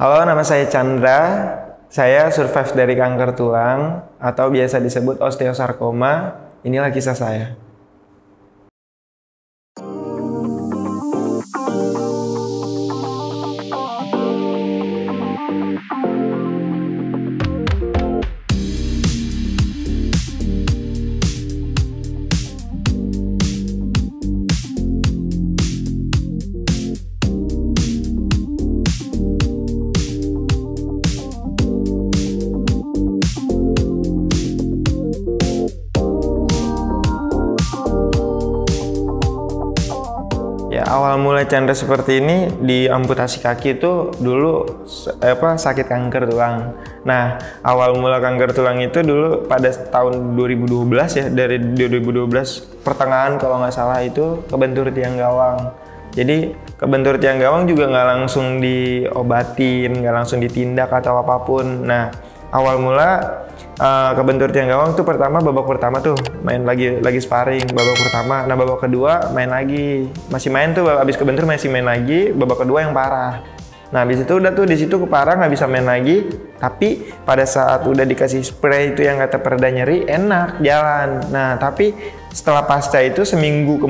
Halo, nama saya Chandra. Saya survive dari kanker tulang atau biasa disebut osteosarkoma. Inilah kisah saya. Ya, awal mulai Chandra seperti ini di amputasi kaki itu dulu sakit kanker tulang. Nah, awal mula kanker tulang itu dulu pada tahun 2012 ya, dari 2012 pertengahan kalau nggak salah itu kebentur tiang gawang. Jadi kebentur tiang gawang juga nggak langsung diobatin, nggak langsung ditindak atau apapun. Nah, awal mula kebentur tiang gawang tuh babak pertama tuh main lagi sparring babak pertama. Nah, babak kedua main lagi, masih main tuh habis kebentur masih main lagi, babak kedua yang parah. Nah, habis itu udah tuh di situ keparah nggak bisa main lagi. Tapi pada saat udah dikasih spray itu yang kata pereda nyeri enak jalan. Nah, tapi setelah pasca itu seminggu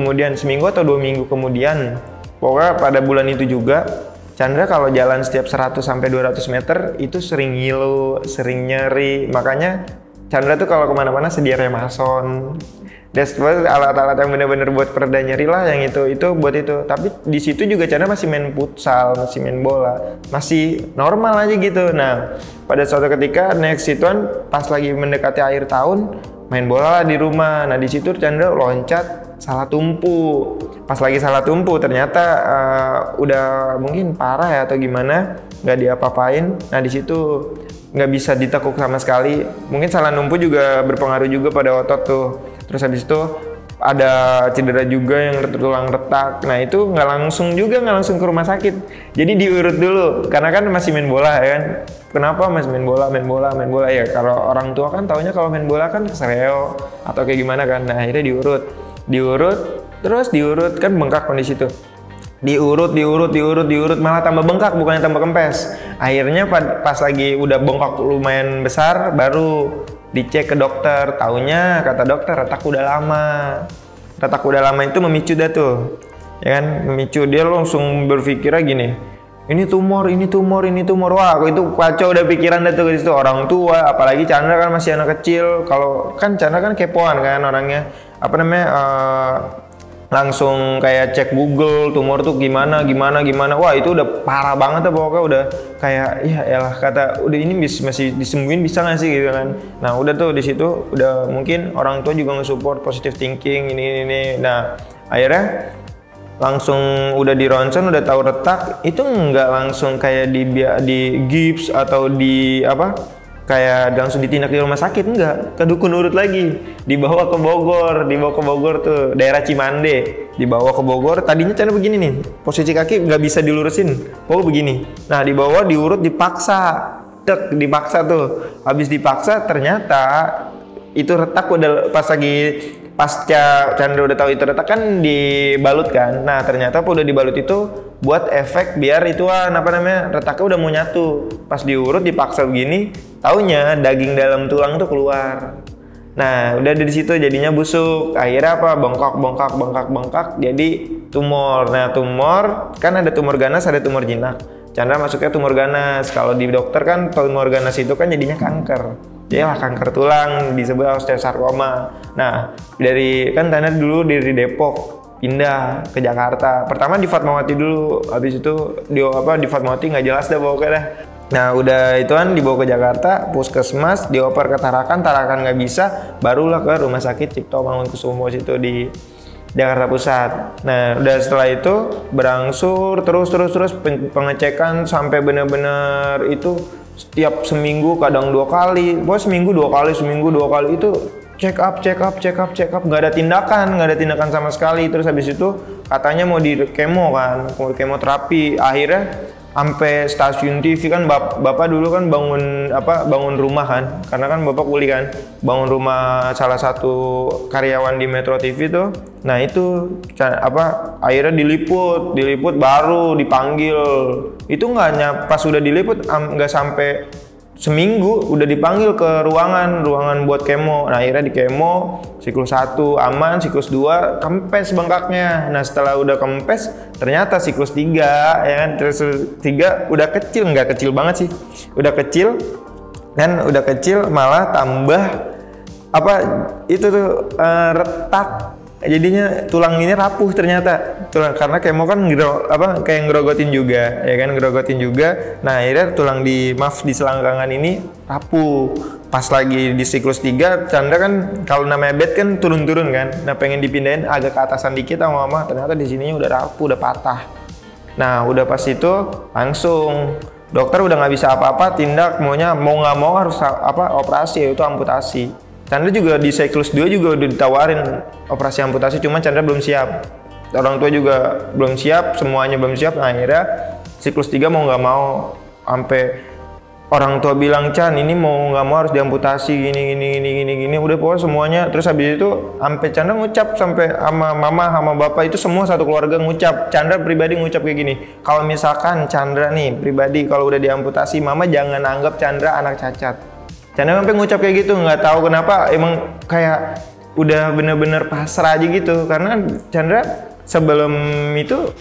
atau 2 minggu kemudian, pokoknya pada bulan itu juga Chandra kalau jalan setiap 100 sampai 200 meter itu sering ngilu, sering nyeri. Makanya Chandra tuh kalau kemana-mana sedia remason. Dan alat-alat yang bener-bener buat pereda nyeri lah yang itu buat itu. Tapi di situ juga Chandra masih main futsal, masih main bola, masih normal aja gitu. Nah, pada suatu ketika next situan pas lagi mendekati akhir tahun main bola lah di rumah. Nah, di situ Chandra loncat salah tumpu. Pas lagi salah tumpu ternyata udah mungkin parah ya atau gimana, nggak diapa-apain. Nah, di situ nggak bisa ditekuk sama sekali. Mungkin salah tumpu juga berpengaruh juga pada otot tuh. Terus habis itu ada cedera juga yang tulang retak. Nah, itu nggak langsung ke rumah sakit. Jadi diurut dulu karena kan masih main bola ya kan. Kenapa masih main bola ya? Kalau orang tua kan taunya kalau main bola kan keseleo atau kayak gimana kan. Nah, akhirnya diurut kan bengkak kondisi itu. Diurut malah tambah bengkak bukannya tambah kempes. Akhirnya pas lagi udah bengkak lumayan besar baru dicek ke dokter. Taunya kata dokter retak udah lama. Retak udah lama itu memicu dah tuh. Ya kan, memicu dia langsung berpikirnya gini. Ini tumor. Wah, aku itu kacau udah pikiran dah tuh ke situ. Orang tua, apalagi Chandra kan masih anak kecil. Kalau kan Chandra kan kepoan kan orangnya. Langsung kayak cek Google tumor tuh gimana. Wah, itu udah parah banget tuh pokoknya udah kayak ya elah kata udah ini masih disembuhin bisa nggak sih gitu kan. Nah, udah tuh di situ udah mungkin orang tua juga nge-support positive thinking ini. Nah, akhirnya langsung udah di ronsen udah tahu retak itu nggak langsung kayak di gips atau kayak langsung ditindak di rumah sakit, enggak, ke dukun urut lagi, dibawa ke Bogor tuh daerah Cimande, dibawa ke Bogor. Tadinya cara begini nih, posisi kaki nggak bisa dilurusin, begini. Nah, dibawa diurut dipaksa tuh, habis dipaksa ternyata itu retak udah pasca Chandra udah tahu itu retak kan dibalut kan. Nah, ternyata udah dibalut itu buat efek biar retaknya udah mau nyatu. Pas diurut dipaksa begini, taunya daging dalam tulang tuh keluar. Nah, udah dari situ jadinya busuk. Akhirnya bengkak jadi tumor. Nah, tumor kan ada tumor ganas, ada tumor jinak. Chandra masuknya tumor ganas. Kalau di dokter kan tumor ganas itu kan jadinya kanker. Yalah, kanker tulang disebut osteosarkoma. Nah, Chandra dulu dari Depok pindah ke Jakarta. Pertama di Fatmawati dulu, habis itu di Fatmawati nggak jelas dah pokoknya dah. Nah, udah itu kan dibawa ke Jakarta, puskesmas, dioper ke Tarakan nggak bisa, barulah ke Rumah Sakit Cipto Mangunkusumo situ di Jakarta Pusat. Nah, udah setelah itu berangsur terus pengecekan sampai bener-bener itu setiap seminggu kadang 2 kali, pokoknya seminggu 2 kali itu check up, nggak ada tindakan sama sekali. Terus habis itu katanya mau di kemoterapi. Akhirnya sampai stasiun TV kan bapak dulu kan bangun rumah kan, karena kan bapak kuli kan, bangun rumah salah satu karyawan di Metro TV tuh. Nah itu akhirnya diliput baru dipanggil. Itu pas udah diliput nggak sampai seminggu udah dipanggil ke ruangan buat kemo. Nah akhirnya di kemo siklus 1 aman, siklus 2 kempes bengkaknya. Nah setelah udah kempes ternyata siklus 3 ya kan, terus 3 udah kecil, nggak kecil banget sih, udah kecil malah tambah itu tuh retak. Jadinya tulang ini rapuh ternyata, karena kemo kan kayak ngerogotin juga ya kan, nah akhirnya tulang di selangkangan ini rapuh. Pas lagi di siklus 3 Chandra kan kalau namanya bed kan turun-turun kan, nah pengen dipindahin agak ke atasan dikit sama mama, ternyata di sininya udah rapuh, udah patah. Nah udah pas itu langsung dokter udah nggak bisa apa-apa, tindak mau nggak mau harus operasi, yaitu amputasi. Chandra juga di siklus 2 juga udah ditawarin operasi amputasi, cuman Chandra belum siap. Orang tua juga belum siap, semuanya belum siap. Nah, akhirnya siklus 3 mau nggak mau, sampai orang tua bilang, Chan ini mau nggak mau harus diamputasi gini. Udah pokoknya semuanya. Terus habis itu sampai Chandra ngucap, sampai sama mama sama bapak itu semua satu keluarga ngucap. Chandra pribadi ngucap kayak gini, kalau misalkan Chandra nih pribadi kalau udah diamputasi, mama jangan anggap Chandra anak cacat. Chandra sampai ngucap kayak gitu, nggak tahu kenapa, emang kayak udah bener-bener pasrah aja gitu. Karena Chandra sebelum itu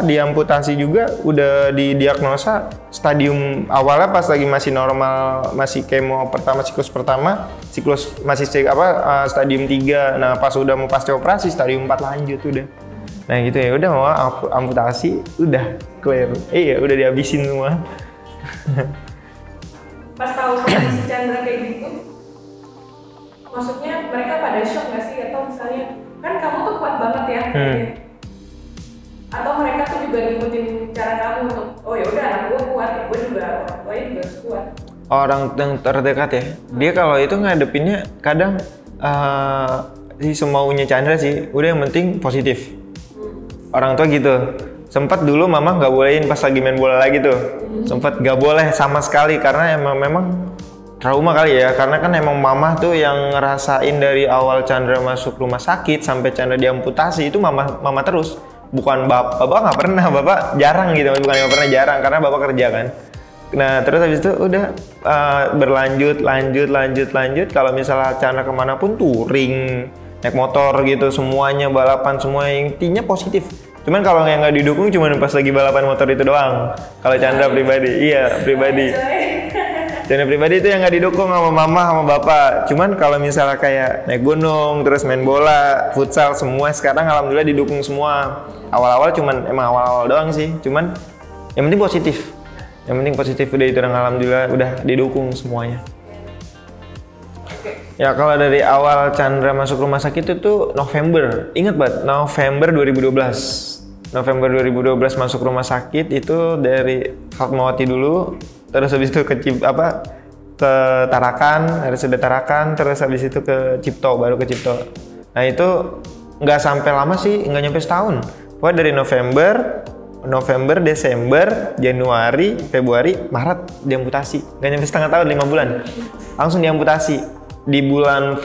diamputasi juga udah didiagnosa stadium awalnya pas lagi masih normal, masih kemo pertama, siklus masih stadium 3. Nah pas udah mau pasti operasi stadium 4 lanjut udah. Nah gitu ya, udah mau amputasi udah clear. Iya udah dihabisin semua. Pas tahu kondisi Chandra kayak gitu, maksudnya mereka pada shock nggak sih? Atau misalnya, kan kamu tuh kuat banget ya, atau mereka tuh juga ngikutin cara kamu untuk, oh ya udah anak gue kuat, ya gue juga orang tuanya juga harus kuat. Orang yang terdekat ya, dia kalau itu ngadepinnya kadang semaunya Chandra sih, udah yang penting positif. Orang tua gitu. Sempat dulu mama nggak bolehin pas lagi main bola lagi tuh, sempat nggak boleh sama sekali karena memang trauma kali ya, karena kan emang mama tuh yang ngerasain dari awal Chandra masuk rumah sakit sampai Chandra diamputasi itu mama terus, bukan bapak nggak pernah, bapak jarang gitu, bukan nggak pernah, jarang karena bapak kerja kan. Nah terus habis itu udah lanjut. Kalau misalnya Chandra kemanapun touring, naik motor gitu, semuanya balapan, semua intinya positif. Cuman kalau yang nggak didukung cuma pas lagi balapan motor itu doang. Kalau Chandra pribadi, Chandra pribadi itu yang nggak didukung sama mama sama bapak. Cuman kalau misalnya kayak naik gunung, terus main bola, futsal, semua sekarang alhamdulillah didukung semua. Awal-awal emang awal-awal doang sih. Cuman yang penting positif. Udah itu, alhamdulillah udah didukung semuanya. Ya kalau dari awal Chandra masuk rumah sakit itu November, ingat banget, November 2012 masuk rumah sakit itu dari Fatmawati dulu, terus habis itu ke Tarakan, terus habis itu ke Cipto, baru ke Cipto. Nah itu nggak sampai lama sih, nggak nyampe setahun. Pokoknya dari November, Desember, Januari, Februari, Maret diamputasi, nggak nyampe setengah tahun, 5 bulan, langsung diamputasi. Di bulan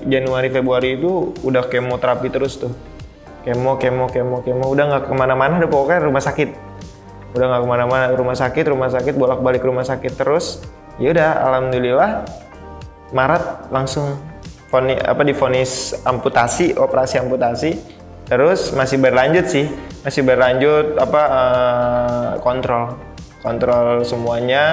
Januari, Februari itu udah kemoterapi terus tuh. Kemo, udah nggak kemana-mana, udah pokoknya rumah sakit. Udah nggak kemana-mana, rumah sakit, bolak-balik rumah sakit terus. Ya udah, alhamdulillah Maret langsung divonis amputasi, operasi amputasi. Terus masih berlanjut kontrol semuanya.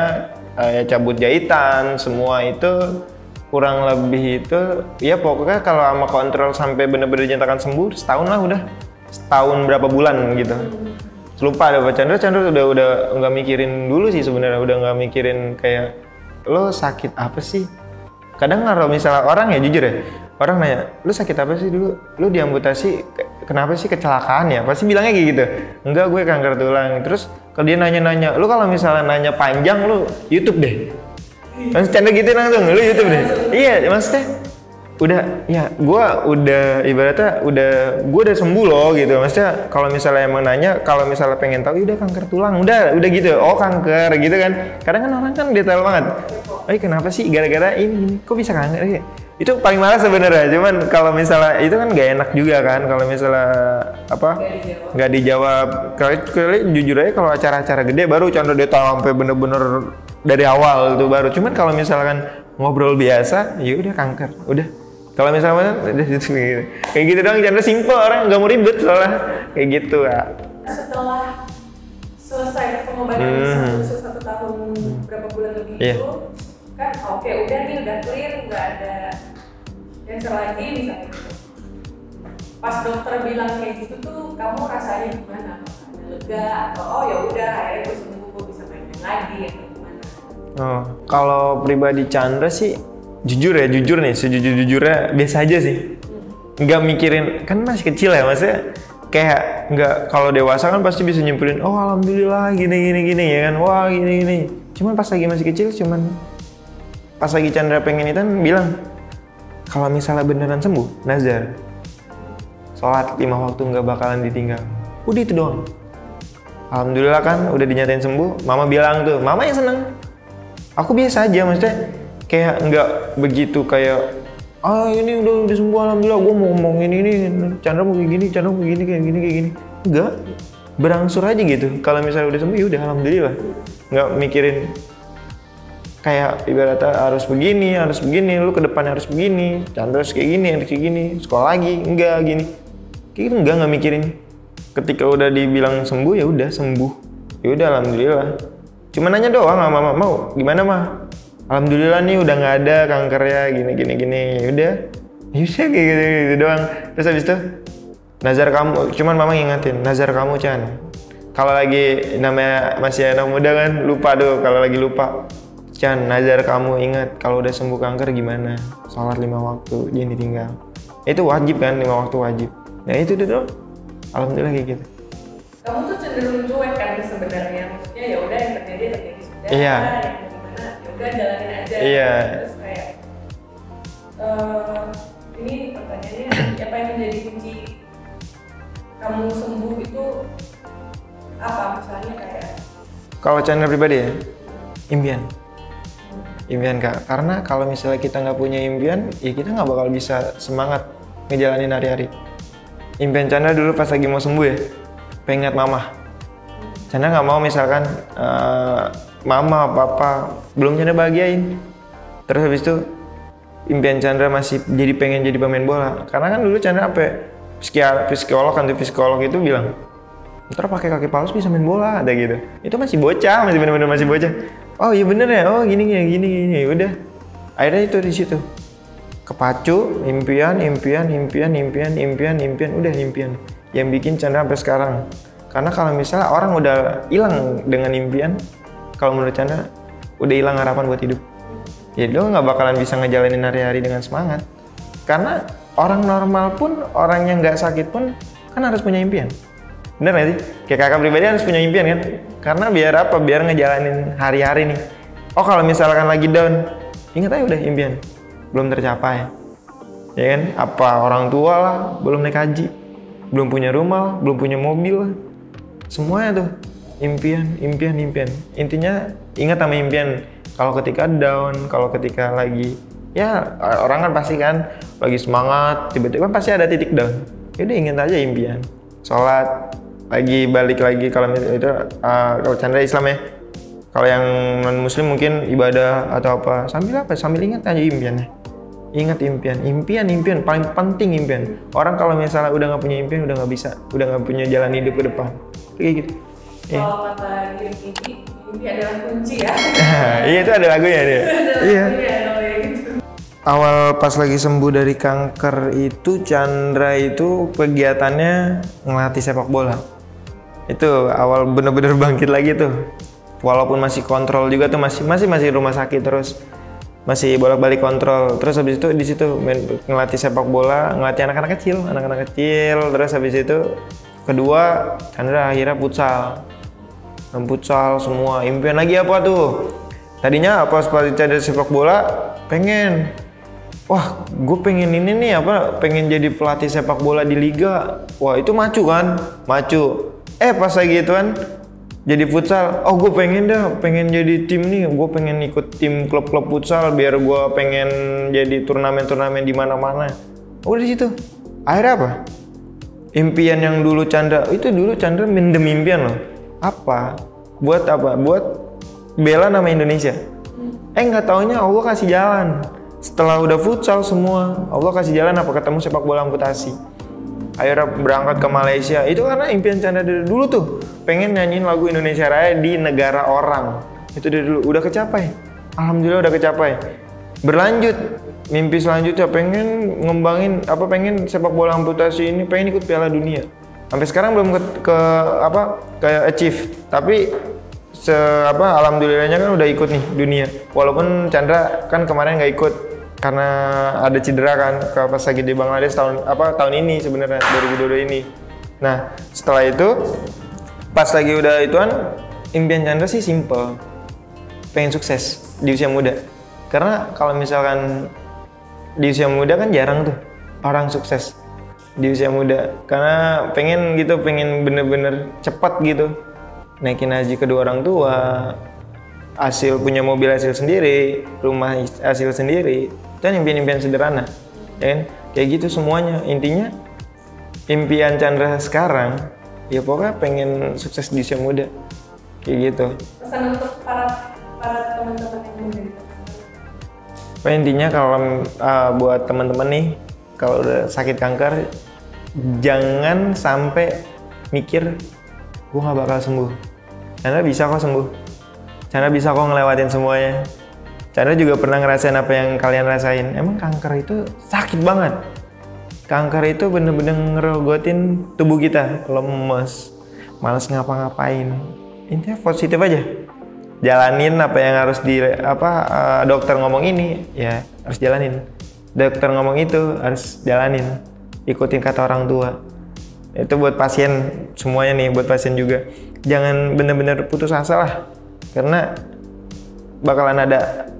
Cabut jahitan, semua itu kurang lebih itu ya pokoknya kalau sama kontrol sampai bener-bener dinyatakan sembuh setahun lah, udah setahun berapa bulan gitu. Lupa ada Chandra udah nggak mikirin dulu sih sebenarnya, udah nggak mikirin kayak lo sakit apa sih. Kadang kalau misalnya orang ya jujur ya, orang nanya lu sakit apa sih dulu, lu diamputasi kenapa sih, kecelakaan ya, pasti bilangnya kayak gitu. Enggak, gue kanker tulang. Terus kalau dia nanya lu kalau misalnya nanya panjang lu YouTube deh. Mas Chandra gitu langsung, lu YouTube deh. Iya maksudnya udah ya gue udah ibaratnya gue udah sembuh loh gitu. Maksudnya kalau misalnya emang nanya, kalau misalnya pengen tahu, udah kanker tulang, udah gitu. Oh kanker gitu kan. Kadang kan orang kan detail banget. Kenapa sih gara-gara ini kok bisa kanker? Itu paling malas sebenarnya. Cuman kalau misalnya itu kan nggak enak juga kan. Kalau misalnya apa nggak dijawab. Kali jujur aja kalau acara-acara gede baru Chandra detail sampai bener-bener dari awal tuh baru. Cuman kalau misalkan ngobrol biasa, ya udah kanker, udah. Kalau misalnya kayak gitu dong, Chandra simple, orang nggak mau ribet soalnya kayak gitu ya. Setelah selesai pengobatan satu tahun berapa bulan lebih itu kan oke, udah nih udah clear, nggak ada cancer lagi misalnya gitu. Pas dokter bilang kayak gitu tuh kamu rasanya gimana? Lega atau oh ya udah akhirnya gue sembuh, gue bisa main lagi atau gimana? Kalau pribadi Chandra sih jujur nih, sejujur-jujurnya biasa aja sih. Nggak mikirin, kan masih kecil ya, maksudnya kayak nggak, kalau dewasa kan pasti bisa nyimpulin, oh alhamdulillah gini ya kan, wah gini. Cuman pas lagi masih kecil, pas lagi Chandra pengen itu bilang, kalau misalnya beneran sembuh, nazar, sholat 5 waktu nggak bakalan ditinggal. Udah itu doang. Alhamdulillah kan udah dinyatain sembuh, mama bilang tuh, mama yang seneng. Aku biasa aja, maksudnya kayak nggak begitu kayak ini udah sembuh alhamdulillah, gue mau ngomongin ini, Chandra mau kayak gini, kayak gini. Enggak, berangsur aja gitu. Kalau misalnya udah sembuh ya udah alhamdulillah. Nggak mikirin kayak ibaratnya harus begini, lu ke depan harus begini, Chandra harus kayak gini, sekolah lagi, enggak gini. Kayak gitu enggak mikirin. Ketika udah dibilang sembuh ya udah sembuh. Ya udah alhamdulillah. Cuma nanya doang sama mama, mau gimana mah? Alhamdulillah nih udah nggak ada kankernya gini. Yaudah kayak gitu doang. Terus habis itu nazar kamu, cuman mama ngingetin, nazar kamu Chan. Kalau lagi namanya masih anak muda kan lupa tuh, kalau lagi lupa. Chan, nazar kamu ingat kalau udah sembuh kanker gimana? Sholat 5 waktu jangan ditinggal. Itu wajib kan, 5 waktu wajib. Nah itu tuh alhamdulillah kayak gitu. Kamu tuh cenderung cuek kan sebenarnya, maksudnya ya udah yang terjadi sudah. Iya. Udah jalanin aja. Iya. Terus kayak ini pertanyaannya apa yang menjadi kunci kamu sembuh itu apa? Misalnya kayak kalau Chandra pribadi ya, impian Kak. Karena kalau misalnya kita nggak punya impian, ya kita nggak bakal bisa semangat ngejalanin hari-hari. Impian Chandra dulu pas lagi mau sembuh ya, pengen lihat mama. Chandra nggak mau misalkan mama, papa belum Chandra bahagiain. Terus habis itu impian Chandra masih pengen jadi pemain bola. Karena kan dulu Chandra psikolog itu bilang, ntar pakai kaki palsu bisa main bola, ada gitu. Itu masih bocah, masih bener-bener masih bocah. Oh iya bener ya, oh gini. Udah. Akhirnya itu di situ. Kepacu, impian, udah impian. Yang bikin Chandra sampai sekarang. Karena kalau misalnya orang udah hilang dengan impian, kalau menurut Chandra udah hilang harapan buat hidup. Ya lo nggak bakalan bisa ngejalanin hari-hari dengan semangat. Karena orang normal pun, orang yang nggak sakit pun kan harus punya impian. Bener nggak sih? Kayak kakak pribadi harus punya impian kan? Karena biar apa? Biar ngejalanin hari-hari nih. Oh kalau misalkan lagi down, ingat aja udah impian belum tercapai. Ya kan? Apa orang tua lah belum naik haji, belum punya rumah, belum punya mobil lah. Semuanya tuh impian. Intinya ingat sama impian. Kalau ketika down, kalau ketika lagi ya orang kan pasti kan lagi semangat, tiba-tiba pasti ada titik down. Ya udah ingat aja impian. Sholat balik lagi kalau itu kalau Chandra Islam ya. Kalau yang non muslim mungkin ibadah atau apa. Sambil ingat aja impiannya. Ingat impian paling penting impian. Orang kalau misalnya udah nggak punya impian udah nggak punya jalan hidup ke depan. Kayak gitu. Kalau kata Gigi, mimpi adalah kunci ya. Iya itu ada lagunya dia. Iya. Gitu. Awal pas lagi sembuh dari kanker itu Chandra itu kegiatannya ngelatih sepak bola. Itu awal bener-bener bangkit lagi tuh. Walaupun masih kontrol juga tuh masih rumah sakit terus. Masih bolak-balik kontrol. Terus habis itu di situ ngelatih sepak bola, ngelatih anak-anak kecil. Terus habis itu kedua Chandra akhirnya futsal semua. Impian lagi apa tuh? Tadinya pas Chandra sepak bola pengen wah gue pengen ini nih pengen jadi pelatih sepak bola di liga. Wah itu macu kan, macu. Pas lagi itu kan jadi futsal, oh gue pengen jadi tim nih, gue pengen ikut tim klub-klub futsal biar gue pengen jadi turnamen-turnamen di mana-mana. Udah di situ. Akhirnya apa? Impian yang dulu Chandra mendem impian loh. Apa? Buat apa? Buat bela nama Indonesia. Nggak taunya Allah kasih jalan. Setelah udah futsal semua, Allah kasih jalan ketemu sepak bola amputasi. Akhirnya berangkat ke Malaysia. Itu karena impian Chandra dari dulu tuh, pengen nyanyiin lagu Indonesia Raya di negara orang. Itu dari dulu udah kecapai. Alhamdulillah udah kecapai. Berlanjut, mimpi selanjutnya pengen ngembangin pengen sepak bola amputasi ini pengen ikut Piala Dunia. Sampai sekarang belum kayak achieve. Tapi alhamdulillahnya kan udah ikut nih dunia. Walaupun Chandra kan kemarin nggak ikut karena ada cedera kan pas lagi di Bangladesh tahun ini sebenarnya 2022 ini. Nah setelah itu pas lagi udah ituan, impian Chandra sih simple, pengen sukses di usia muda. Karena kalau misalkan di usia muda kan jarang tuh orang sukses di usia muda. Karena pengen bener-bener cepat gitu, naikin haji kedua orang tua, punya mobil hasil sendiri, rumah hasil sendiri. Itu kan impian-impian sederhana, ya kan? Kayak gitu semuanya. Intinya impian Chandra sekarang ya pokoknya pengen sukses di usia muda, kayak gitu. Pesan untuk para teman-teman yang menderita. Intinya kalau buat teman-teman nih, kalau udah sakit kanker, jangan sampai mikir gue nggak bakal sembuh. Chandra bisa kok sembuh. Chandra bisa kok ngelewatin semuanya. Chandra juga pernah ngerasain apa yang kalian rasain. Emang kanker itu sakit banget. Kanker itu bener-bener ngerogotin tubuh kita, lemes, males ngapa-ngapain. Intinya positif aja. Jalanin apa yang harus dokter ngomong ini, ya harus jalanin. Dokter ngomong itu harus jalanin. Ikutin kata orang tua. Itu buat pasien semuanya nih, buat pasien juga. Jangan bener-bener putus asa lah. Karena bakalan ada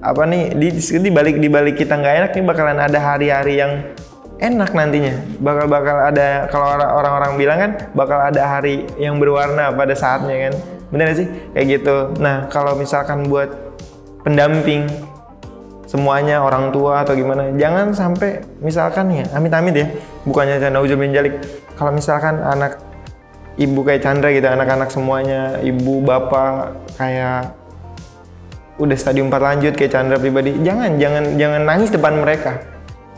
di balik kita nggak enak nih, bakalan ada hari-hari yang enak nantinya. Bakal ada, kalau orang-orang bilang kan bakal ada hari yang berwarna pada saatnya kan. Bener sih? Kayak gitu. Nah, kalau misalkan buat pendamping semuanya, orang tua atau gimana, jangan sampai misalkan ya, amit-amit ya, bukannya nauzubillah min dzalik. Kalau misalkan anak ibu kayak Chandra gitu, anak-anak semuanya, ibu, bapak kayak udah stadium 4 lanjut kayak Chandra pribadi, jangan nangis depan mereka.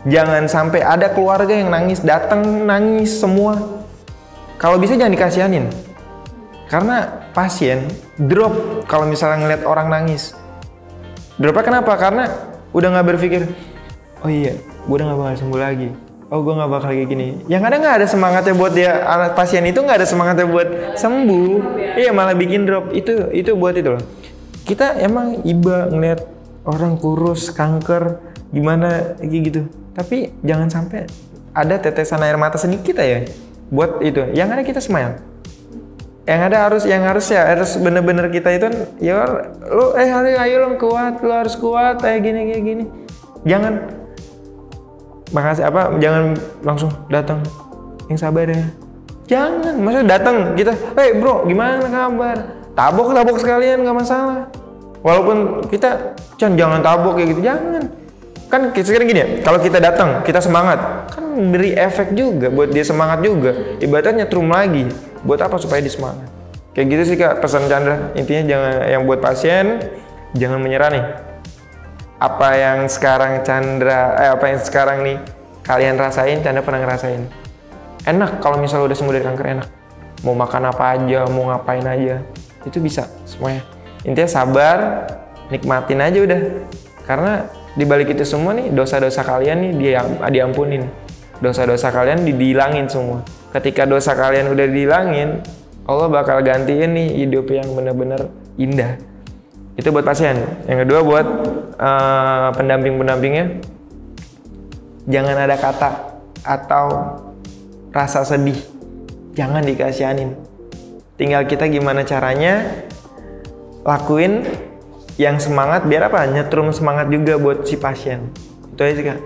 Jangan sampai ada keluarga yang datang nangis semua. Kalau bisa jangan dikasihanin. Karena pasien drop kalau misalnya ngeliat orang nangis. Dropnya kenapa? Karena udah nggak berpikir, oh iya, gue udah nggak bakal sembuh lagi. Oh, gue nggak bakal kayak gini. Yang kadang nggak ada semangatnya buat anak pasien itu nggak ada semangatnya buat sembuh. Iya, malah bikin drop. Itu buat itu loh. Kita emang iba ngeliat orang kurus, kanker, gimana kayak gitu. Tapi jangan sampai ada tetesan air mata sedikit ya buat itu. Yang ada kita smile. Yang harus bener-bener kita itu ya lu ayo lu kuat, lu harus kuat kayak gini. Jangan jangan langsung datang yang sabar ya. Jangan, maksudnya datang kita, bro gimana kabar? Tabok sekalian nggak masalah. Walaupun kita jangan tabok kayak gitu, jangan. Kan sekarang gini ya, kalau kita datang, kita semangat, kan beri efek juga buat dia semangat juga. Ibaratnya nyetrum lagi. Buat apa? Supaya dia semangat. Kayak gitu sih Kak, pesan Chandra. Intinya jangan, yang buat pasien, jangan menyerah nih. Apa yang sekarang nih kalian rasain, Chandra pernah ngerasain. Enak kalau misalnya udah sembuh dari kanker, enak. Mau makan apa aja, mau ngapain aja, itu bisa semuanya. Intinya sabar, nikmatin aja udah. Karena dibalik itu semua nih, dosa-dosa kalian nih diampunin. Dosa-dosa kalian dihilangin semua. Ketika dosa kalian udah dihilangin, Allah bakal gantiin nih hidup yang benar-benar indah. Itu buat pasien. Yang kedua buat pendamping-pendampingnya, jangan ada kata atau rasa sedih. Jangan dikasihanin. Tinggal kita gimana caranya lakuin yang semangat, biar apa? Nyetrum semangat juga buat si pasien. Itu aja sih Kak.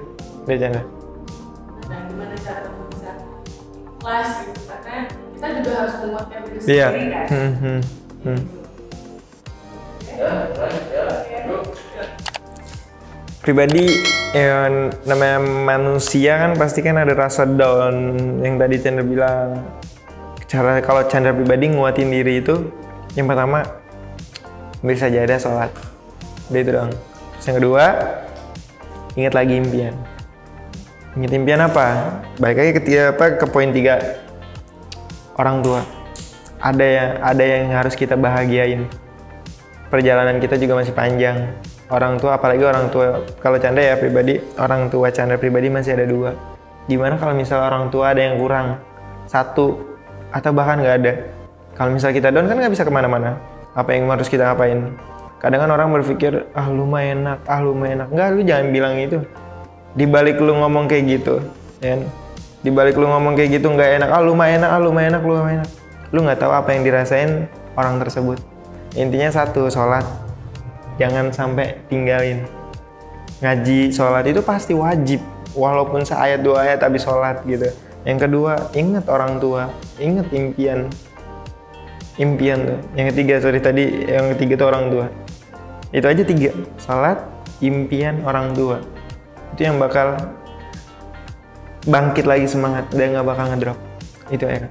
Dia Chandra. Nah, gimana cara untuk bisa kelas gitu? Karena kita juga harus menguatkan diri Iya. sendiri kan. Pribadi yang namanya manusia kan pasti kan ada rasa down yang tadi Chandra bilang. Cara kalau Chandra pribadi nguatin diri itu yang pertama ambil sajadah sholat. Udah itu doang. Terus yang kedua ingat lagi impian. Ingat impian apa? Balik lagi ke poin 3. Orang tua. Ada yang harus kita bahagiain. Perjalanan kita juga masih panjang. Orang tua, apalagi orang tua, kalau Chandra ya pribadi, orang tua Chandra pribadi masih ada 2. Gimana kalau misal orang tua ada yang kurang 1 atau bahkan nggak ada? Kalau misal kita down kan nggak bisa kemana-mana. Apa yang harus kita ngapain? Kadang kan orang berpikir, lu mah enak. Enggak, lu jangan bilang itu. Di balik lu ngomong kayak gitu, ya. Di balik lu ngomong kayak gitu nggak enak. Lu mah enak. Lu nggak tahu apa yang dirasain orang tersebut. Intinya satu, sholat. Jangan sampai tinggalin. Ngaji, sholat itu pasti wajib. Walaupun seayat 2 ayat habis sholat gitu. Yang kedua, ingat orang tua. Ingat impian tuh. Yang ketiga, yang ketiga tuh orang tua. Itu aja 3. Sholat, impian, orang tua. Itu yang bakal bangkit lagi semangat dan gak bakal ngedrop. Itu ya.